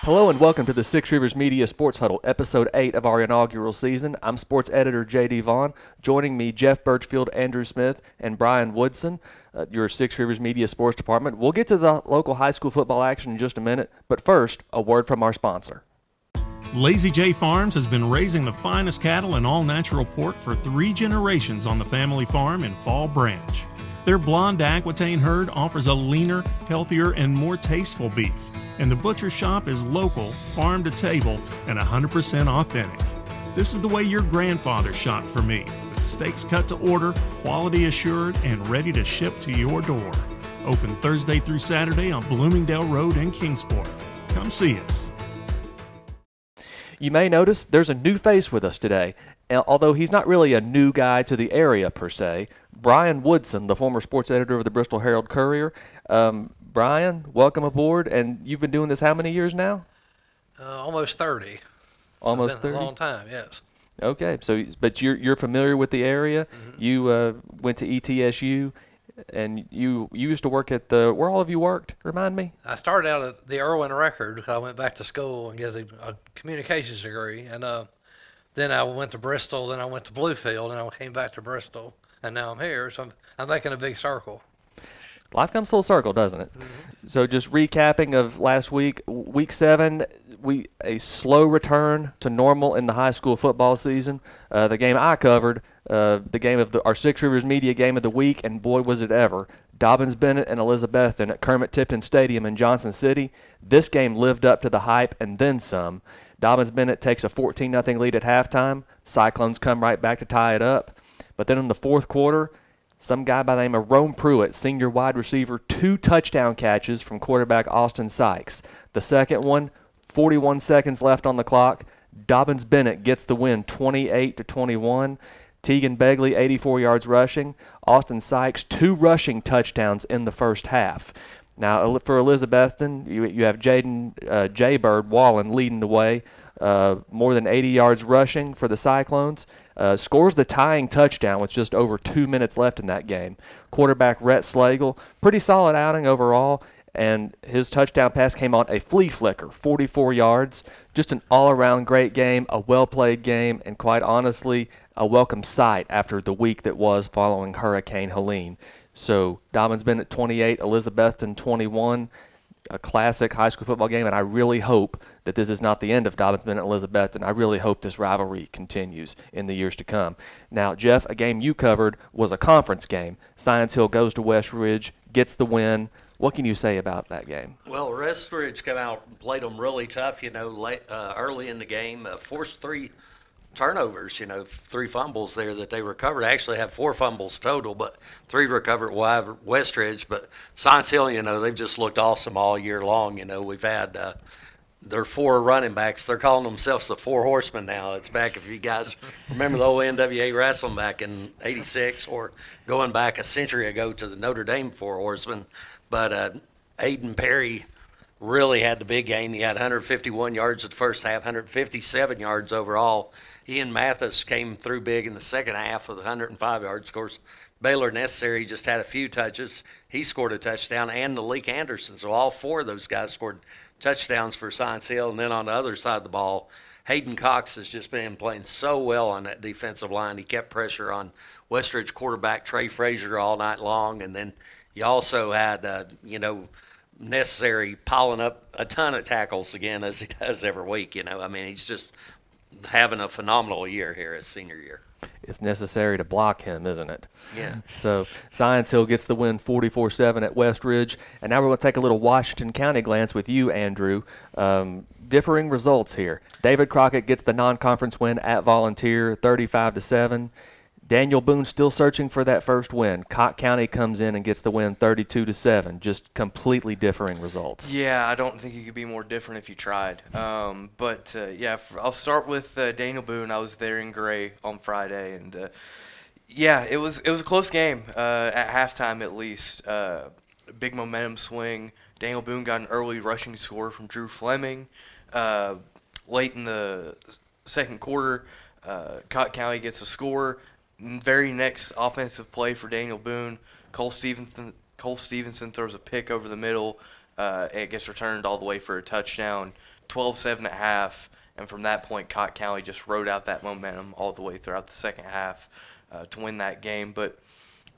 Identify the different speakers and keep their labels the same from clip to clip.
Speaker 1: Hello and welcome to the Six Rivers Media Sports Huddle, Episode 8 of our inaugural season. I'm sports editor J.D. Vaughn. Joining me, Jeff Birchfield, Andrew Smith, and Brian Woodson, your Six Rivers Media Sports Department. We'll get to the local high school football action in just a minute, but first, a word from our sponsor.
Speaker 2: Lazy J Farms has been raising the finest cattle and all-natural pork for 3 generations on the family farm in Fall Branch. Their blonde Aquitaine herd offers a leaner, healthier, and more tasteful beef. And the butcher shop is local, farm to table, and 100% authentic. This is the way your grandfather shot for me, with steaks cut to order, quality assured, and ready to ship to your door. Open Thursday through Saturday on Bloomingdale Road in Kingsport. Come see us.
Speaker 1: You may notice there's a new face with us today. Although he's not really a new guy to the area per se, Brian Woodson, the former sports editor of the Bristol Herald-Courier. Brian, welcome aboard, and you've been doing this how many years now?
Speaker 3: Almost 30.
Speaker 1: Almost 30?
Speaker 3: A long time, yes.
Speaker 1: Okay, but you're familiar with the area.
Speaker 3: Mm-hmm.
Speaker 1: You went to ETSU, and you used to work at where all of you worked, remind me?
Speaker 3: I started out at the Irwin Record. I went back to school and get a communications degree, and then I went to Bristol, then I went to Bluefield, and I came back to Bristol, and now I'm here, so I'm making a big circle.
Speaker 1: Life comes full circle, doesn't it?
Speaker 3: Mm-hmm.
Speaker 1: So just recapping of last week, Week 7, a slow return to normal in the high school football season. The game I covered, the game of our Six Rivers Media Game of the Week, and boy was it ever. Dobyns-Bennett and Elizabethton at Kermit-Tipton Stadium in Johnson City. This game lived up to the hype and then some. Dobyns-Bennett takes a 14-0 lead at halftime. Cyclones come right back to tie it up. But then in the fourth quarter, some guy by the name of Rome Pruitt, senior wide receiver, 2 touchdown catches from quarterback Austin Sykes. The second one, 41 seconds left on the clock. Dobyns-Bennett gets the win 28-21. Tegan Begley, 84 yards rushing. Austin Sykes, 2 rushing touchdowns in the first half. Now, for Elizabethton, you have Jaden Jaybird Wallen leading the way, more than 80 yards rushing for the Cyclones. Scores the tying touchdown with just over 2 minutes left in that game. Quarterback Rhett Slagle, pretty solid outing overall, and his touchdown pass came on a flea flicker, 44 yards. Just an all-around great game, a well-played game, and quite honestly, a welcome sight after the week that was following Hurricane Helene. So Dobyns-Bennett 28, Elizabethton 21, a classic high school football game, and I really hope that this is not the end of Dobyns-Bennett and Elizabethton. I really hope this rivalry continues in the years to come. Now, Jeff, a game you covered was a conference game. Science Hill goes to West Ridge, gets the win. What can you say about that game?
Speaker 4: Well, West Ridge came out and played them really tough, early in the game, forced 3 turnovers, 3 fumbles there that they recovered. I actually have 4 fumbles total, but 3 recovered by West Ridge. But Science Hill, they've just looked awesome all year long. We've had their 4 running backs. They're calling themselves the 4 Horsemen now. It's back, if you guys remember the old NWA wrestling back in '86, or going back a century ago to the Notre Dame 4 Horsemen. But Aiden Perry really had the big game. He had 151 yards at the first half, 157 yards overall. Ian Mathis came through big in the second half with 105 yards. Of course, Baylor Necessary just had a few touches. He scored a touchdown, and Malik Anderson. So all 4 of those guys scored touchdowns for Science Hill. And then on the other side of the ball, Hayden Cox has just been playing so well on that defensive line. He kept pressure on Westridge quarterback Trey Frazier all night long. And then you also had, Necessary piling up a ton of tackles again, as he does every week. He's just having a phenomenal year here, his senior year.
Speaker 1: It's necessary to block him, isn't it?
Speaker 4: Yeah.
Speaker 1: So Science Hill gets the win 44-7 at West Ridge. And now we're going to take a little Washington County glance with you, Andrew. Differing results here. David Crockett gets the non-conference win at Volunteer, 35-7. Daniel Boone still searching for that first win. Cott County comes in and gets the win 32-7. Just completely differing results.
Speaker 5: Yeah, I don't think you could be more different if you tried. I'll start with Daniel Boone. I was there in Gray on Friday, and it was a close game at halftime at least. Big momentum swing. Daniel Boone got an early rushing score from Drew Fleming. Late in the second quarter, Cott County gets a score. Very next offensive play for Daniel Boone, Cole Stevenson throws a pick over the middle. It gets returned all the way for a touchdown. 12-7 at half, and from that point, Cotton County just rode out that momentum all the way throughout the second half to win that game. But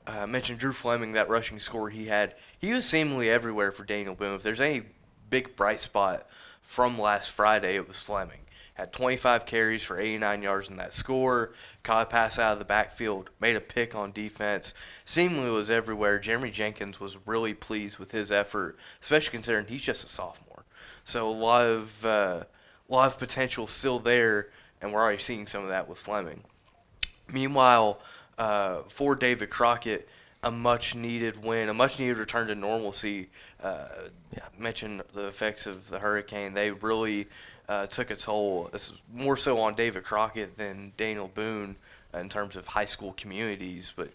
Speaker 5: I mentioned Drew Fleming, that rushing score he had. He was seemingly everywhere for Daniel Boone. If there's any big bright spot from last Friday, it was Fleming. Had 25 carries for 89 yards in that score, caught a pass out of the backfield, made a pick on defense, seemingly was everywhere. Jeremy Jenkins was really pleased with his effort, especially considering he's just a sophomore. So a lot of potential still there, and we're already seeing some of that with Fleming. Meanwhile, for David Crockett, a much-needed win, a much-needed return to normalcy. Mentioned the effects of the hurricane. They really took a toll. This is more so on David Crockett than Daniel Boone in terms of high school communities, but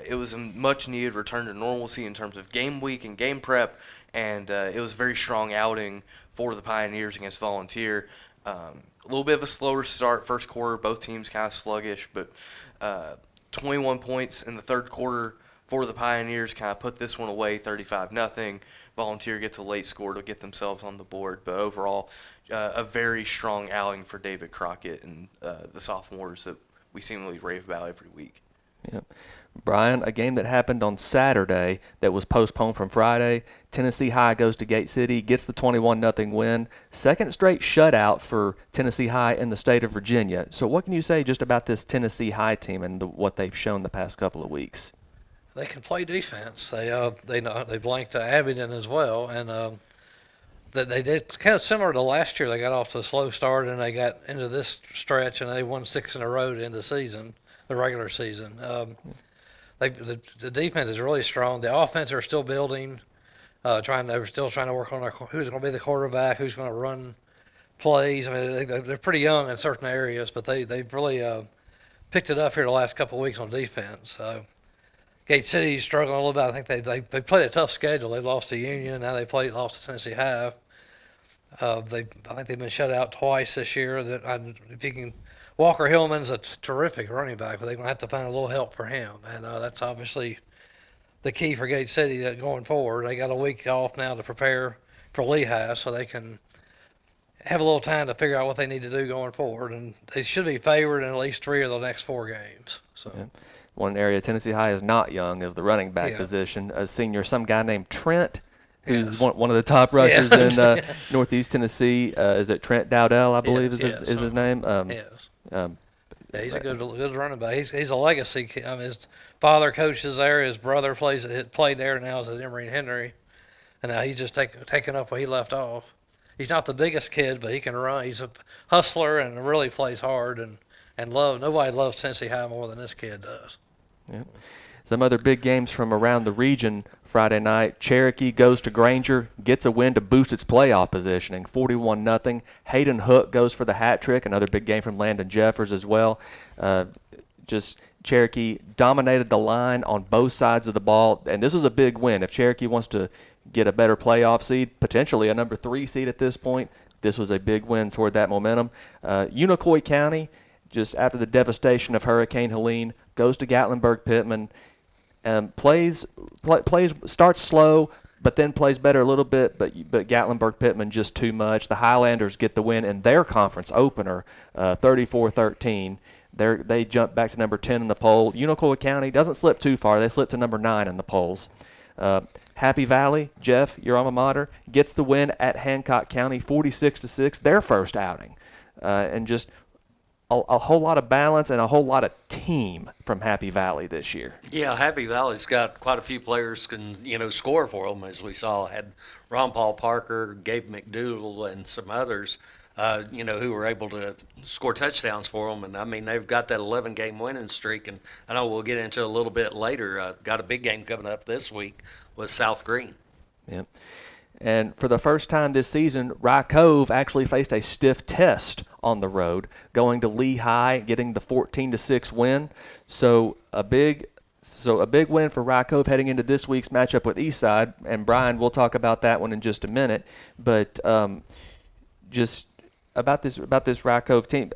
Speaker 5: it was a much-needed return to normalcy in terms of game week and game prep, and it was a very strong outing for the Pioneers against Volunteer. A little bit of a slower start first quarter, both teams kind of sluggish, but 21 points in the third quarter for the Pioneers kind of put this one away, 35-0. Volunteer gets a late score to get themselves on the board, but overall, a very strong outing for David Crockett and the sophomores that we seemingly rave about every week.
Speaker 1: Yep. Brian, a game that happened on Saturday that was postponed from Friday. Tennessee High goes to Gate City, gets the 21-0 win. Second straight shutout for Tennessee High in the state of Virginia. So what can you say just about this Tennessee High team and what they've shown the past couple of weeks?
Speaker 3: They can play defense. They blanked Abingdon as well, and they did kind of similar to last year. They got off to a slow start, and they got into this stretch, and they won 6 in a row to end the season, the regular season. The defense is really strong. The offense are still building, they're still trying to work on who's going to be the quarterback, who's going to run plays. I mean, they're pretty young in certain areas, but they've really picked it up here the last couple of weeks on defense. So Gate City's struggling a little bit. I think they played a tough schedule. They lost to Union. Now they lost to Tennessee High. I think they've been shut out twice this year. If you can, Walker Hillman's a terrific running back, but they're going to have to find a little help for him. And that's obviously the key for Gate City going forward. They got a week off now to prepare for Lehigh, so they can have a little time to figure out what they need to do going forward. And they should be favored in at least 3 of the next 4 games. So.
Speaker 1: Yeah. One area Tennessee High is not young is the running back position. A senior, some guy named Trent, who's one of the top rushers in Northeast Tennessee. Is it Trent Dowdell, I believe is his name?
Speaker 3: Yes. He's a good running back. He's a legacy. I mean, his father coaches there. His brother played there now as at Emory and Henry, and now he's just taking up where he left off. He's not the biggest kid, but he can run. He's a hustler and really plays hard and nobody loves Tennessee High more than this kid does.
Speaker 1: Yeah. Some other big games from around the region Friday night. Cherokee goes to Granger, gets a win to boost its playoff positioning, 41-0. Hayden Hook goes for the hat trick, another big game from Landon Jeffers as well. Cherokee dominated the line on both sides of the ball, and this was a big win. If Cherokee wants to get a better playoff seed, potentially a number 3 seed at this point, this was a big win toward that momentum. Unicoi County, just after the devastation of Hurricane Helene, goes to Gatlinburg-Pittman, starts slow, but then plays better a little bit, but Gatlinburg-Pittman just too much. The Highlanders get the win in their conference opener, 34-13. They jump back to number 10 in the poll. Unicoi County doesn't slip too far. They slip to number 9 in the polls. Happy Valley, Jeff, your alma mater, gets the win at Hancock County, 46-6, their first outing. And just a whole lot of balance and a whole lot of team from Happy Valley this year.
Speaker 4: Yeah, Happy Valley's got quite a few players can score for them, as we saw. Had Ron Paul Parker, Gabe McDougall, and some others, who were able to score touchdowns for them. And, I mean, they've got that 11-game winning streak, and I know we'll get into a little bit later. Got a big game coming up this week with South Green.
Speaker 1: Yep. And for the first time this season, Rye Cove actually faced a stiff test on the road, going to Lehigh, getting the 14-6 win. So a big win for Rye Cove heading into this week's matchup with Eastside. And Brian, we'll talk about that one in just a minute. But just about this Rye Cove team,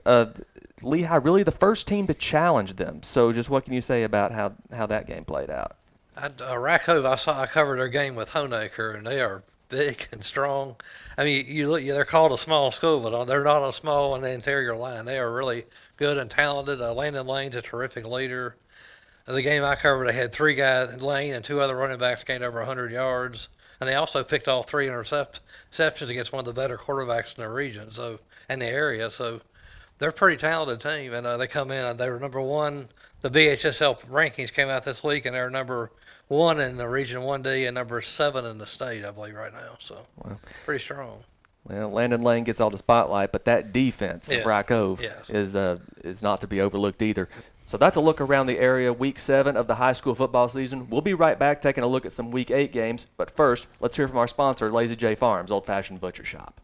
Speaker 1: Lehigh really the first team to challenge them. So just what can you say about how that game played out?
Speaker 3: Rye Cove, I covered their game with Honaker, and they are big and strong. I mean, you look, they're called a small school, but they're not a small on the interior line. They are really good and talented. Landon Lane's a terrific leader. The game I covered, they had 3 guys, Lane and 2 other running backs gained over 100 yards. And they also picked all 3 interceptions against one of the better quarterbacks in the region, in the area. So they're a pretty talented team. And they come in, and they were number 1. The BHSL rankings came out this week, and they're number 1 in the Region 1D and number 7 in the state, I believe, right now. So pretty strong.
Speaker 1: Well, Landon Lane gets all the spotlight, but that defense of Rye Cove
Speaker 3: Yes.
Speaker 1: is not to be overlooked either. So that's a look around the area, Week 7 of the high school football season. We'll be right back taking a look at some Week 8 games. But first, let's hear from our sponsor, Lazy J Farms, Old Fashioned Butcher Shop.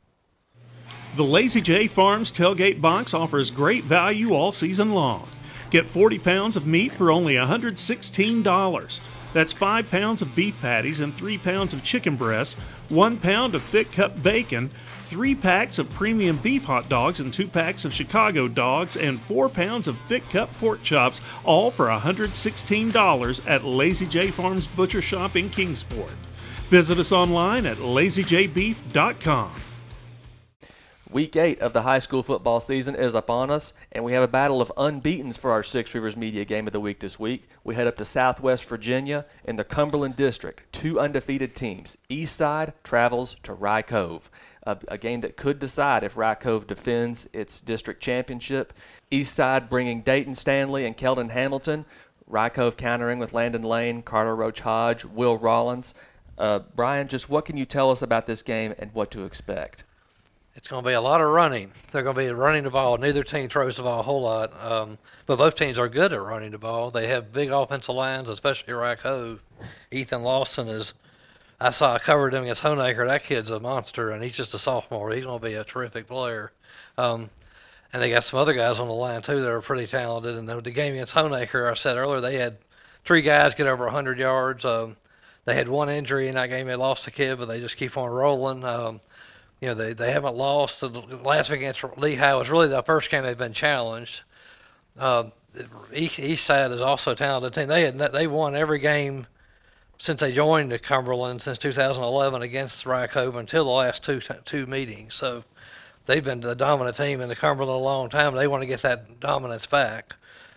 Speaker 2: The Lazy J Farms tailgate box offers great value all season long. Get 40 pounds of meat for only $116. That's 5 pounds of beef patties and 3 pounds of chicken breasts, 1 pound of thick cut bacon, 3 packs of premium beef hot dogs and 2 packs of Chicago dogs, and 4 pounds of thick cut pork chops, all for $116 at Lazy J Farms Butcher Shop in Kingsport. Visit us online at lazyjbeef.com.
Speaker 1: Week 8 of the high school football season is upon us, and we have a battle of unbeatens for our Six Rivers Media Game of the Week this week. We head up to Southwest Virginia in the Cumberland District. 2 undefeated teams. Eastside travels to Rye Cove, a game that could decide if Rye Cove defends its district championship. Eastside bringing Dayton Stanley and Keldon Hamilton. Rye Cove countering with Landon Lane, Carter Roach Hodge, Will Rollins. Brian, just what can you tell us about this game and what to expect?
Speaker 3: It's going to be a lot of running. They're going to be running the ball. Neither team throws the ball a whole lot, but both teams are good at running the ball. They have big offensive lines, especially Rye Cove. Ethan Lawson I covered him against Honaker. That kid's a monster, and he's just a sophomore. He's going to be a terrific player. And they got some other guys on the line, too, that are pretty talented. And the game against Honaker, I said earlier, they had 3 guys get over 100 yards. They had 1 injury in that game. They lost a kid, but they just keep on rolling. They haven't lost. The last week against Lehigh was really the first game they've been challenged. Eastside is also a talented team. They won every game since they joined the Cumberland since 2011 against Rye Cove until the last two meetings. So they've been the dominant team in the Cumberland a long time. They want to get that dominance back.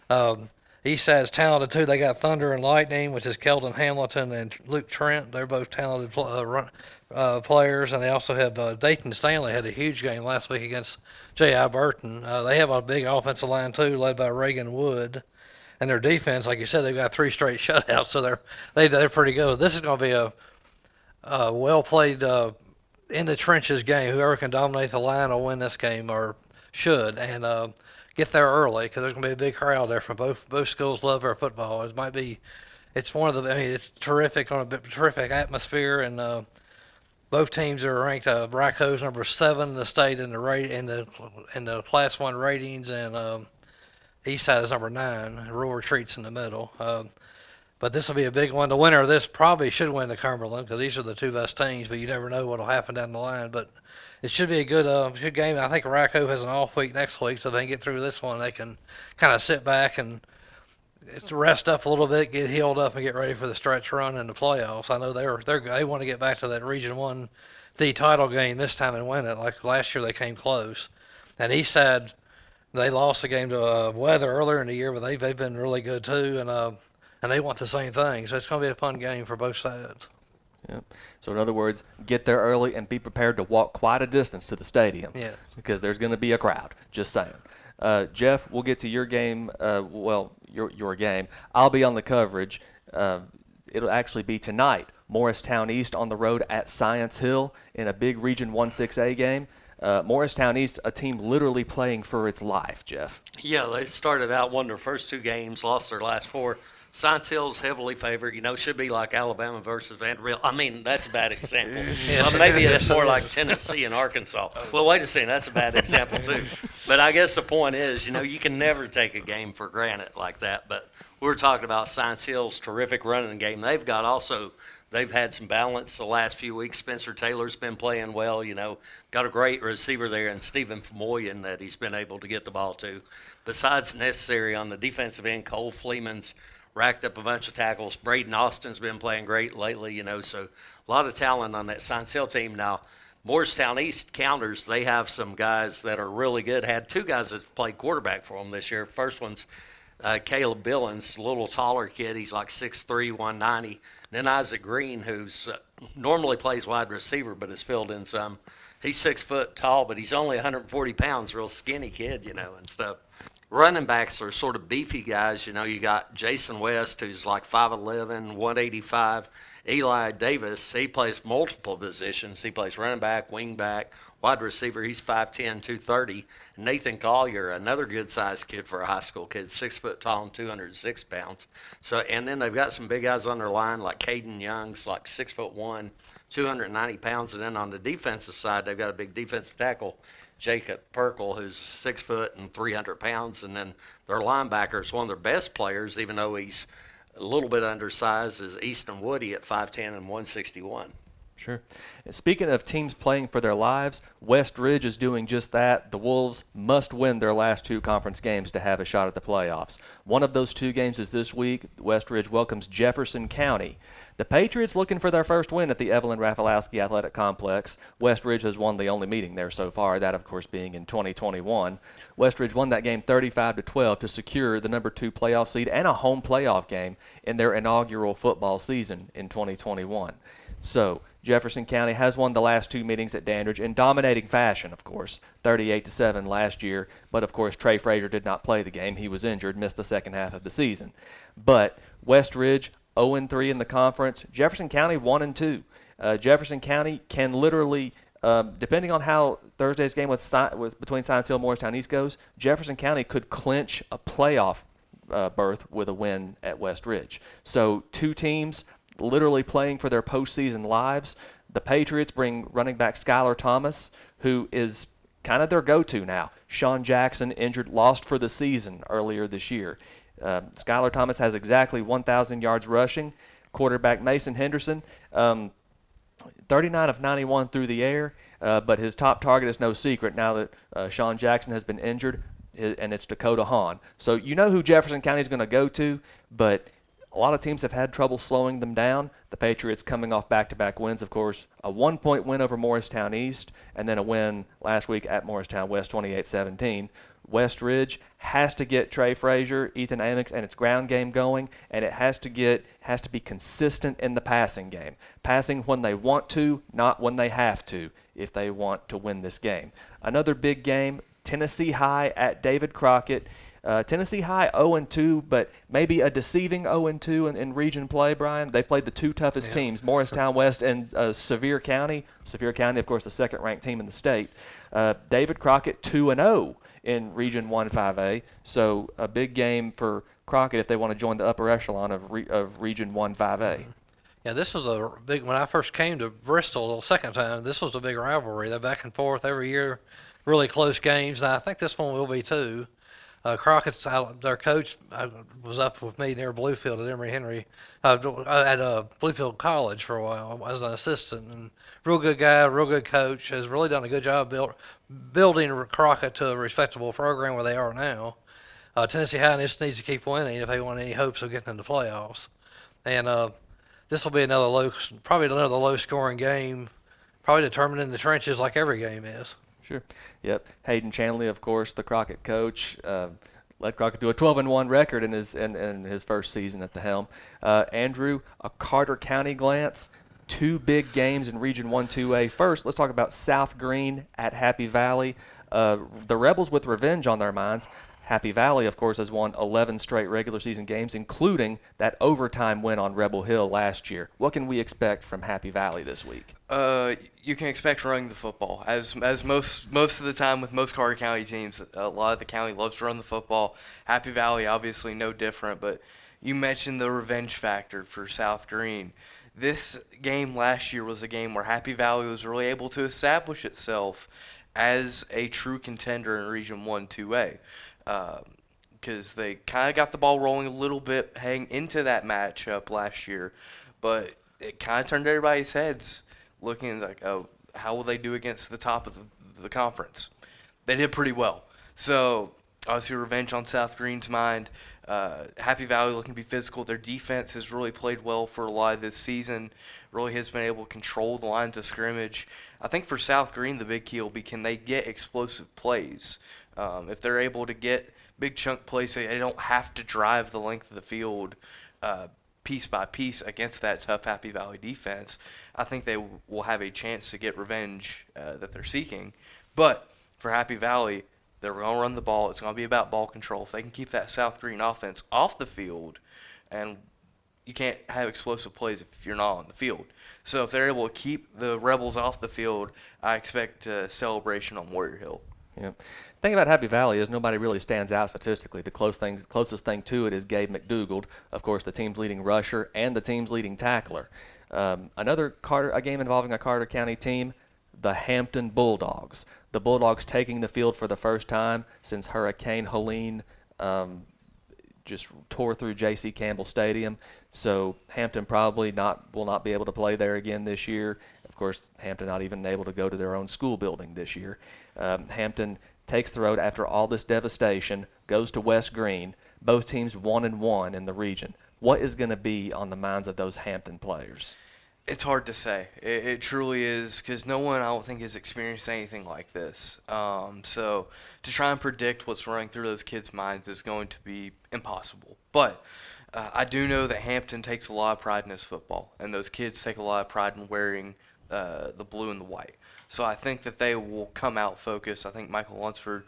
Speaker 3: Eastside's talented too. They got Thunder and Lightning, which is Keldon Hamilton and Luke Trent. They're both talented players, and they also have Dayton Stanley had a huge game last week against J.I. Burton. They have a big offensive line too, led by Reagan Wood. And their defense, like you said, they've got 3 straight shutouts, so they're pretty good. This is going to be a well played in the trenches game. Whoever can dominate the line will win this game, or should, and get there early, because there's going to be a big crowd there from both schools. Love their football. It's one of the. It's terrific, on a terrific atmosphere, and both teams are ranked. Rye Cove's number 7 in the state in the Class 1 ratings, and Eastside is number 9. Rural Retreat's in the middle. But this will be a big one. The winner of this probably should win the Cumberland, because these are the 2 best teams, but you never know what will happen down the line. But it should be a good game. I think Rye Cove has an off week next week, so if they can get through this one, they can kind of sit back and rest up a little bit, get healed up, and get ready for the stretch run in the playoffs. I know they want to get back to that Region 1D title game this time and win it. Like last year, they came close. And Eastside, they lost the game to Weather earlier in the year, but they've been really good too, and they want the same thing. So it's going to be a fun game for both sides.
Speaker 1: Yep. So in other words, get there early and be prepared to walk quite a distance to the stadium.
Speaker 3: Yeah.
Speaker 1: Because there's going to be a crowd. Just saying. Jeff, we'll get to your game. Your game. I'll be on the coverage. It'll actually be tonight. Morristown East on the road at Science Hill in a big Region 1-6A game. Morristown East, a team literally playing for its life, Jeff.
Speaker 4: Yeah, they started out, won their first 2 games, lost their last 4. Science Hill's heavily favored. Should be like Alabama versus Vanderbilt. I mean, that's a bad example. Well, maybe it's more like Tennessee and Arkansas. Well, wait a second, that's a bad example too. But I guess the point is, you can never take a game for granted like that. But we're talking about Science Hill's terrific running game. They've had some balance the last few weeks. Spencer Taylor's been playing well, got a great receiver there, and Stephen Famoyan that he's been able to get the ball to. Besides necessary on the defensive end, Cole Fleeman's racked up a bunch of tackles. Braden Austin's been playing great lately, so a lot of talent on that Science Hill team. Now, Morristown East Counters, they have some guys that are really good. Had two guys that played quarterback for them this year. First one's Caleb Billings, a little taller kid. He's like 6'3", 190. Then Isaac Green, who's normally plays wide receiver but has filled in some. He's 6 foot tall, but he's only 140 pounds, real skinny kid, and stuff. Running backs are sort of beefy guys. You got Jason West, who's like 5'11", 185. Eli Davis, he plays multiple positions. He plays running back, wing back, wide receiver. He's 5'10", 230. Nathan Collier, another good-sized kid for a high school kid, 6 foot tall and 206 pounds. And then they've got some big guys on their line, like Caden Young's like 6'1", 290 pounds. And then on the defensive side, they've got a big defensive tackle, Jacob Perkle, who's 6 foot and 300 pounds. And then their linebacker is one of their best players, even though he's a little bit undersized, is Easton Woody at 5'10" and 161.
Speaker 1: Sure. Speaking of teams playing for their lives, West Ridge is doing just that. The Wolves must win their last two conference games to have a shot at the playoffs. One of those two games is this week. West Ridge welcomes Jefferson County. The Patriots looking for their first win at the Evelyn Rafalowski Athletic Complex. West Ridge has won the only meeting there so far, that of course being in 2021. West Ridge won that game 35-12 to secure the number 2 playoff seed and a home playoff game in their inaugural football season in 2021. So Jefferson County has won the last two meetings at Dandridge in dominating fashion, of course, 38-7 last year. But, of course, Trey Frazier did not play the game. He was injured, missed the second half of the season. But West Ridge 0-3 in the conference. Jefferson County 1-2. Jefferson County can literally, depending on how Thursday's game between Science Hill and Morristown East goes, Jefferson County could clinch a playoff berth with a win at West Ridge. So two teams literally playing for their postseason lives. The Patriots bring running back Skylar Thomas, who is kind of their go-to now. Sean Jackson injured, lost for the season earlier this year. Skylar Thomas has exactly 1,000 yards rushing. Quarterback Mason Henderson, 39 of 91 through the air, but his top target is no secret now that Sean Jackson has been injured, and it's Dakota Hahn. So you know who Jefferson County is going to go to, but a lot of teams have had trouble slowing them down. The Patriots coming off back-to-back wins, of course, a 1-point win over Morristown East, and then a win last week at Morristown West, 28-17. West Ridge has to get Trey Frazier, Ethan Amix, and its ground game going, and it has to be consistent in the passing game. Passing when they want to, not when they have to, if they want to win this game. Another big game, Tennessee High at David Crockett. Tennessee High 0-2, but maybe a deceiving 0-2 in region play, Brian. They've played the two toughest teams, Morristown West and Sevier County. Sevier County, of course, the second-ranked team in the state. David Crockett 2-0 in Region 1-5A, so a big game for Crockett if they want to join the upper echelon of Region 1-5A.
Speaker 3: Yeah, this was a big, when I first came to Bristol the second time, this was a big rivalry. They're back and forth every year, really close games, and I think this one will be too. Crockett's, their coach was up with me near Bluefield at Emory Henry, at Bluefield College for a while as an assistant. And real good guy, real good coach, has really done a good job building Crockett to a respectable program where they are now. Tennessee High just needs to keep winning if they want any hopes of getting into the playoffs. And this will be probably another low-scoring game, probably determined in the trenches like every game is.
Speaker 1: Sure. Yep. Hayden Chanley, of course, the Crockett coach, led Crockett to a 12-1 record in his first season at the helm. Andrew, a Carter County glance. Two big games in Region 1-2A. First, let's talk about South Green at Happy Valley. The Rebels with revenge on their minds. Happy Valley, of course, has won 11 straight regular season games, including that overtime win on Rebel Hill last year. What can we expect from Happy Valley this week?
Speaker 5: You can expect running the football. As most of the time with most Carter County teams, a lot of the county loves to run the football. Happy Valley, obviously, no different. But you mentioned the revenge factor for South Green. This game last year was a game where Happy Valley was really able to establish itself as a true contender in Region 1-2A. Because they kind of got the ball rolling a little bit heading into that matchup last year, but it kind of turned everybody's heads looking like, oh, how will they do against the top of the conference? They did pretty well. So obviously revenge on South Green's mind. Happy Valley looking to be physical. Their defense has really played well for a lot of this season. Really has been able to control the lines of scrimmage. I think for South Green, the big key will be, can they get explosive plays? If they're able to get big chunk plays, they don't have to drive the length of the field piece by piece against that tough Happy Valley defense. I think they will have a chance to get revenge that they're seeking. But for Happy Valley, they're going to run the ball. It's going to be about ball control. If they can keep that South Green offense off the field, and you can't have explosive plays if you're not on the field. So if they're able to keep the Rebels off the field, I expect a celebration on Warrior Hill.
Speaker 1: Yeah. The thing about Happy Valley is nobody really stands out statistically. The closest thing to it is Gabe McDougald, of course, the team's leading rusher and the team's leading tackler. A game involving a Carter County team, the Hampton Bulldogs. The Bulldogs taking the field for the first time since Hurricane Helene just tore through J.C. Campbell Stadium. So Hampton probably will not be able to play there again this year. Of course, Hampton not even able to go to their own school building this year. Hampton takes the road after all this devastation, goes to West Green. Both teams 1-1 in the region. What is going to be on the minds of those Hampton players?
Speaker 5: It's hard to say. It truly is, because no one, I don't think, has experienced anything like this. So to try and predict what's running through those kids' minds is going to be impossible. But I do know that Hampton takes a lot of pride in his football, and those kids take a lot of pride in wearing the blue and the white. So I think that they will come out focused. I think Michael Lunsford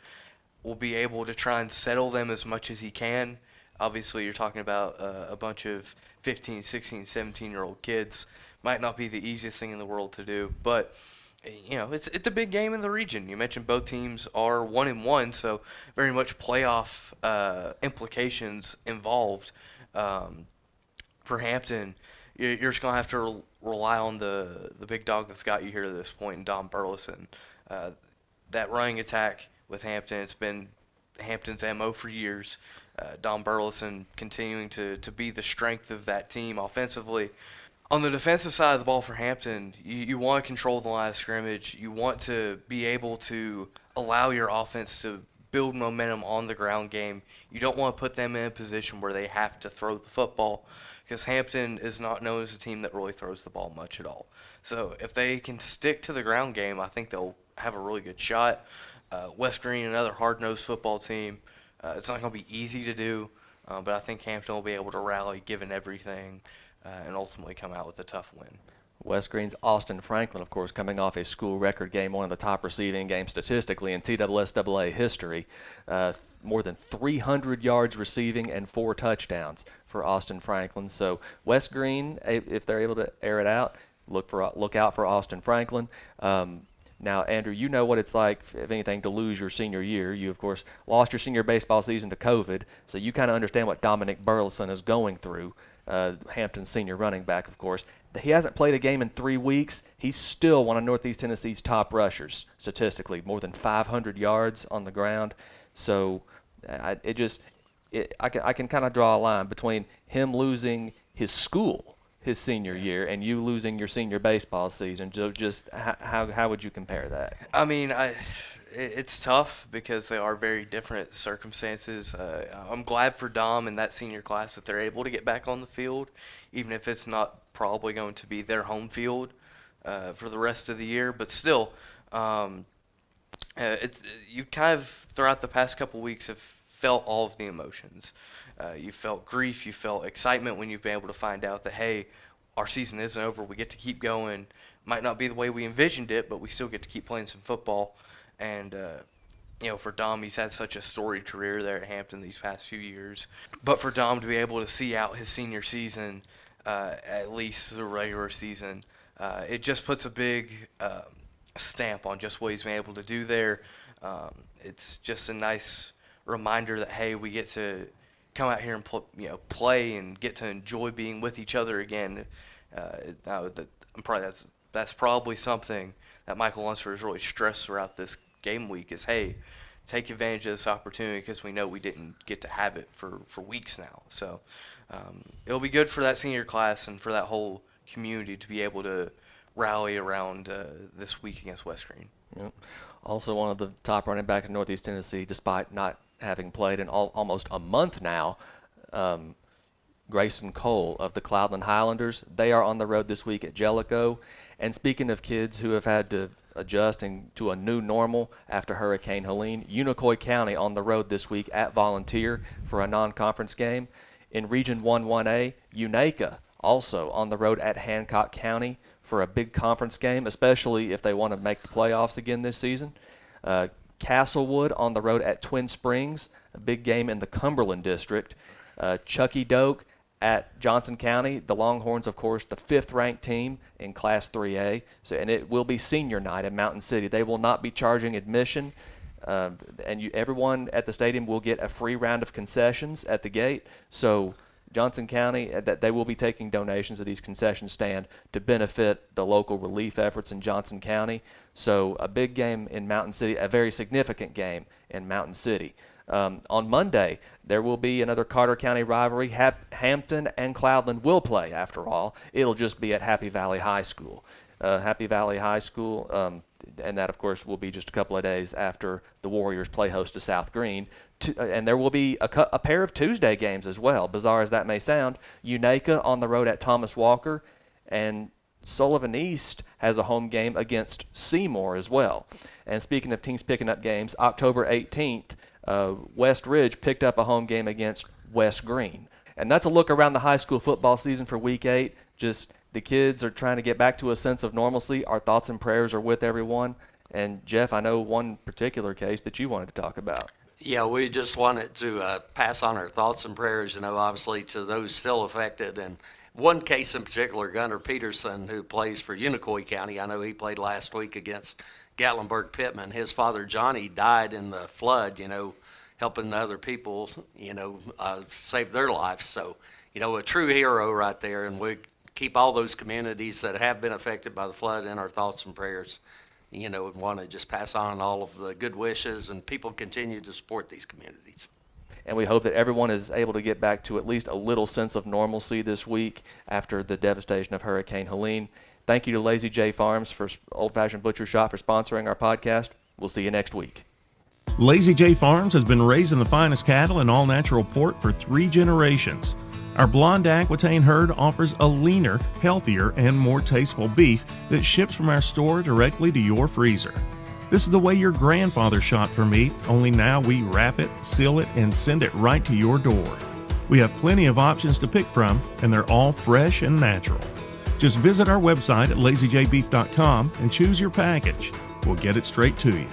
Speaker 5: will be able to try and settle them as much as he can. Obviously, you're talking about a bunch of 15, 16, 17-year-old kids. Might not be the easiest thing in the world to do, but it's a big game in the region. You mentioned both teams are 1-1, so very much playoff implications involved. For Hampton, you're just gonna have to rely on the big dog that's got you here to this point, and Don Burleson. That running attack with Hampton, it's been Hampton's MO for years. Don Burleson continuing to be the strength of that team offensively. On the defensive side of the ball for Hampton, you want to control the line of scrimmage. You want to be able to allow your offense to build momentum on the ground game. You don't want to put them in a position where they have to throw the football, because Hampton is not known as a team that really throws the ball much at all. So if they can stick to the ground game, I think they'll have a really good shot. West Green, another hard-nosed football team. It's not going to be easy to do, but I think Hampton will be able to rally given everything and ultimately come out with a tough win.
Speaker 1: West Green's Austin Franklin, of course, coming off a school record game, one of the top receiving games statistically in TSSAA history. More than 300 yards receiving and 4 touchdowns for Austin Franklin. So West Green, if they're able to air it out, look out for Austin Franklin. Now, Andrew, you know what it's like, if anything, to lose your senior year. You, of course, lost your senior baseball season to COVID, so you kind of understand what Dominic Burleson is going through. Hampton's senior running back, of course. He hasn't played a game in 3 weeks. He's still one of Northeast Tennessee's top rushers, statistically, more than 500 yards on the ground. So I can kind of draw a line between him losing his school his senior year and you losing your senior baseball season. So just how would you compare that?
Speaker 5: I mean, it's tough because they are very different circumstances. I'm glad for Dom and that senior class that they're able to get back on the field, even if it's not probably going to be their home field for the rest of the year. But still, you kind of, throughout the past couple weeks, have felt all of the emotions. You felt grief, you felt excitement when you've been able to find out that, hey, our season isn't over, we get to keep going. Might not be the way we envisioned it, but we still get to keep playing some football. And, for Dom, he's had such a storied career there at Hampton these past few years. But for Dom to be able to see out his senior season, at least the regular season, it just puts a big stamp on just what he's been able to do there. It's just a nice reminder that, hey, we get to come out here and play and get to enjoy being with each other again. That's probably something that Michael Lunsford has really stressed throughout this game week is, hey, take advantage of this opportunity because we know we didn't get to have it for weeks now. So it'll be good for that senior class and for that whole community to be able to rally around this week against West Green.
Speaker 1: Yep. Also one of the top running back in Northeast Tennessee, despite not having played in almost a month now, Grayson Cole of the Cloudland Highlanders. They are on the road this week at Jellicoe. And speaking of kids who have had to adjusting to a new normal after Hurricane Helene, Unicoi County on the road this week at Volunteer for a non-conference game. In Region 1-1A, Unaka also on the road at Hancock County for a big conference game, especially if they want to make the playoffs again this season. Castlewood on the road at Twin Springs, a big game in the Cumberland District. Chucky Doak at Johnson County. The Longhorns, of course, the 5th-ranked team in Class 3A. And it will be senior night in Mountain City. They will not be charging admission, and everyone at the stadium will get a free round of concessions at the gate. So Johnson County, that they will be taking donations at these concession stand to benefit the local relief efforts in Johnson County. So a big game in Mountain City, a very significant game in Mountain City. On Monday, there will be another Carter County rivalry. Hampton and Cloudland will play, after all. It'll just be at Happy Valley High School. Happy Valley High School, and that, of course, will be just a couple of days after the Warriors play host to South Green. And there will be a pair of Tuesday games as well, bizarre as that may sound. Unaka on the road at Thomas Walker, and Sullivan East has a home game against Seymour as well. And speaking of teams picking up games, October 18th, West Ridge picked up a home game against West Green. And that's a look around the high school football season for Week 8. Just the kids are trying to get back to a sense of normalcy. Our thoughts and prayers are with everyone. And, Jeff, I know one particular case that you wanted to talk about.
Speaker 4: Yeah, we just wanted to pass on our thoughts and prayers, obviously to those still affected. And one case in particular, Gunnar Peterson, who plays for Unicoi County, I know he played last week against Gatlinburg Pittman. His father, Johnny, died in the flood, helping other people, save their lives. So, a true hero right there. And we keep all those communities that have been affected by the flood in our thoughts and prayers, and want to just pass on all of the good wishes, and people continue to support these communities.
Speaker 1: And we hope that everyone is able to get back to at least a little sense of normalcy this week after the devastation of Hurricane Helene. Thank you to Lazy J Farms for Old Fashioned Butcher Shop for sponsoring our podcast. We'll see you next week.
Speaker 2: Lazy J Farms has been raising the finest cattle in all-natural pork for 3 generations. Our blonde Aquitaine herd offers a leaner, healthier, and more tasteful beef that ships from our store directly to your freezer. This is the way your grandfather shot for meat, only now we wrap it, seal it, and send it right to your door. We have plenty of options to pick from, and they're all fresh and natural. Just visit our website at lazyjbeef.com and choose your package. We'll get it straight to you.